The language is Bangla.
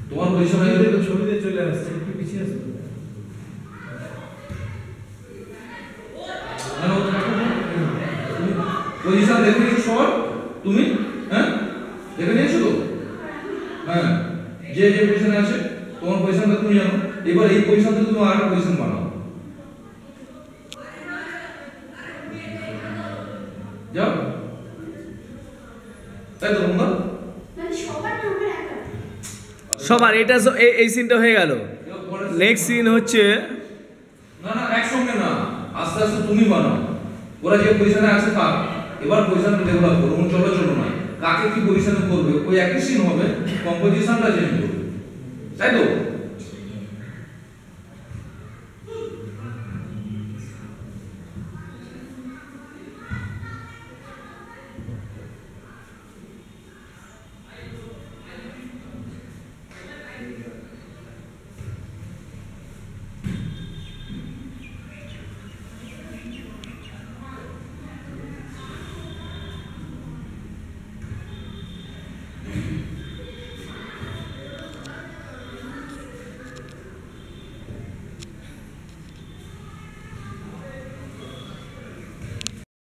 তোমার পজিশন হয়ে গেল, ছবিতে চলে আসছে, একটু পিছিয়ে আসবে। পজিশন দেখে নিয়েছো সবার তুমি? হ্যাঁ দেখে নিয়েছো তো? হ্যাঁ, যে যে পজিশনে আছে তোমার পজিশনটা তুমি জানো। এবার এই পজিশন থেকে তুমি আরেকটা পজিশন বানাও, যাও। তাই তো তোমরা সবার এটা এই সিনটা হয়ে গেল। নেক্সট সিন হচ্ছে, না না একসঙ্গে না, আস্তে আস্তে তুমি বানাও। ওরা যে পজিশনে আছে থাক, এবার পজিশনটা ডেভেলপ করো। চলো চলো না, কাকে কি পজিশনে করবে ওই একই সিন হবে, কম্পোজিশনটা চেঞ্জ করবে, তাই তো?